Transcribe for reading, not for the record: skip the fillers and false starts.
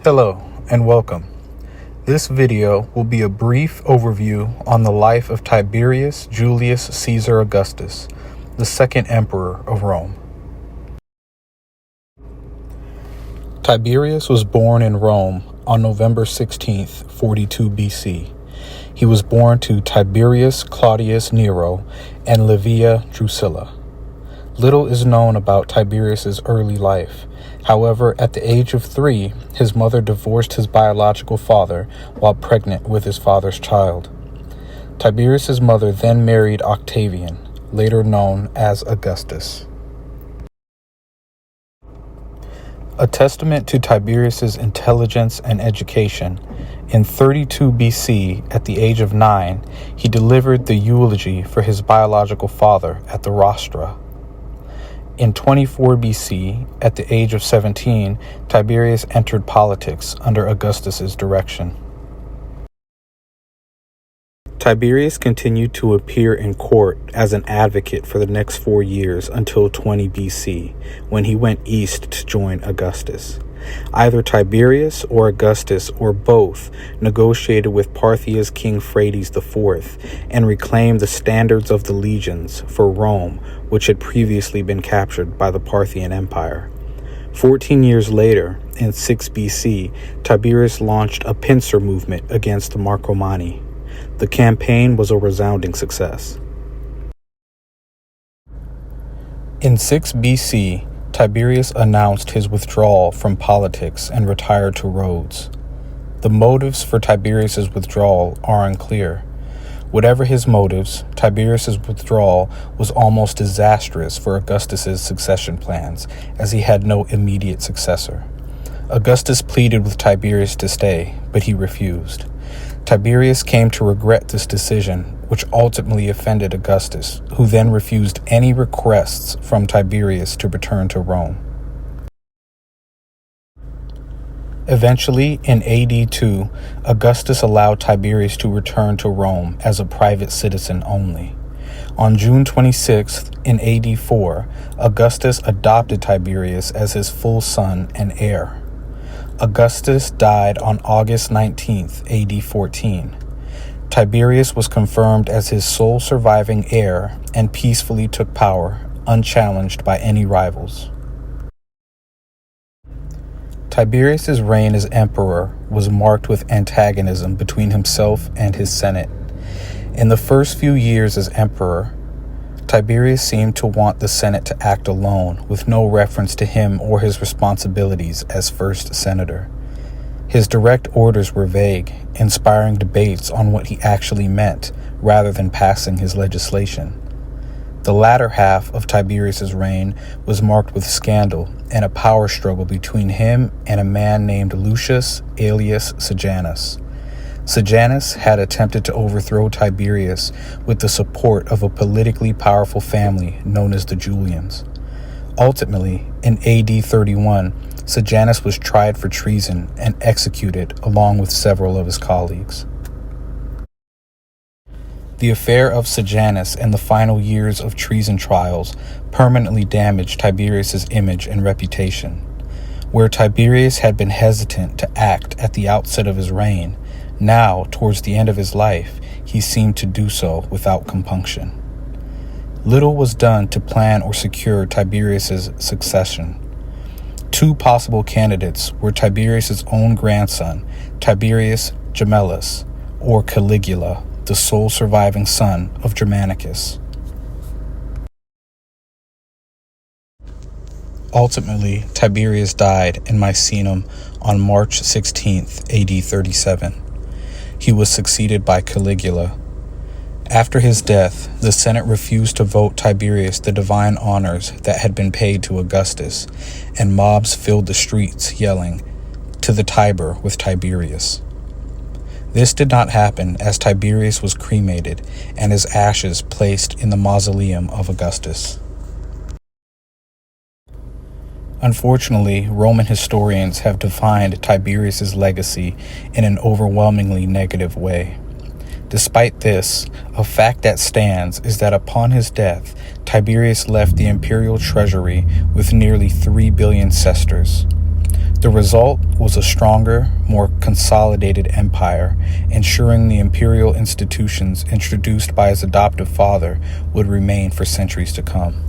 Hello and welcome. This video will be a brief overview on the life of Tiberius Julius Caesar Augustus, the second emperor of Rome. Tiberius was born in Rome on November 16th, 42 BC. He was born to Tiberius Claudius Nero and Livia Drusilla. Little is known about Tiberius's early life. However, at the age of 3, his mother divorced his biological father while pregnant with his father's child. Tiberius's mother then married Octavian, later known as Augustus. A testament to Tiberius's intelligence and education, in 32 BC, at the age of 9, he delivered the eulogy for his biological father at the rostra. In 24 BC, at the age of 17, Tiberius entered politics under Augustus's direction. Tiberius continued to appear in court as an advocate for the next 4 years until 20 BC, when he went east to join Augustus. Either Tiberius or Augustus or both negotiated with Parthia's King Phraates IV and reclaimed the standards of the legions for Rome, which had previously been captured by the Parthian Empire. 14 years later, in 6 BC, Tiberius launched a pincer movement against the Marcomanni. The campaign was a resounding success. In 6 BC, Tiberius announced his withdrawal from politics and retired to Rhodes. The motives for Tiberius's withdrawal are unclear. Whatever his motives, Tiberius's withdrawal was almost disastrous for Augustus's succession plans, as he had no immediate successor. Augustus pleaded with Tiberius to stay, but he refused. Tiberius came to regret this decision, which ultimately offended Augustus, who then refused any requests from Tiberius to return to Rome. Eventually, in AD 2, Augustus allowed Tiberius to return to Rome as a private citizen only. On June 26th, in AD 4, Augustus adopted Tiberius as his full son and heir. Augustus died on August 19th, AD 14. Tiberius was confirmed as his sole surviving heir and peacefully took power, unchallenged by any rivals. Tiberius's reign as emperor was marked with antagonism between himself and his Senate. In the first few years as emperor, Tiberius seemed to want the Senate to act alone, with no reference to him or his responsibilities as first senator. His direct orders were vague, inspiring debates on what he actually meant, rather than passing his legislation. The latter half of Tiberius's reign was marked with scandal and a power struggle between him and a man named Lucius alias Sejanus. Sejanus had attempted to overthrow Tiberius with the support of a politically powerful family known as the Julians. Ultimately, in AD 31, Sejanus was tried for treason and executed along with several of his colleagues. The affair of Sejanus and the final years of treason trials permanently damaged Tiberius's image and reputation. Where Tiberius had been hesitant to act at the outset of his reign, now, towards the end of his life, he seemed to do so without compunction. Little was done to plan or secure Tiberius's succession. 2 possible candidates were Tiberius's own grandson, Tiberius Gemellus, or Caligula, the sole surviving son of Germanicus. Ultimately, Tiberius died in Misenum on March 16th, AD 37. He was succeeded by Caligula. After his death, the Senate refused to vote Tiberius the divine honors that had been paid to Augustus, and mobs filled the streets yelling, "To the Tiber with Tiberius." This did not happen, as Tiberius was cremated and his ashes placed in the mausoleum of Augustus. Unfortunately, Roman historians have defined Tiberius's legacy in an overwhelmingly negative way. Despite this, a fact that stands is that upon his death, Tiberius left the imperial treasury with nearly 3 billion sesterces. The result was a stronger, more consolidated empire, ensuring the imperial institutions introduced by his adoptive father would remain for centuries to come.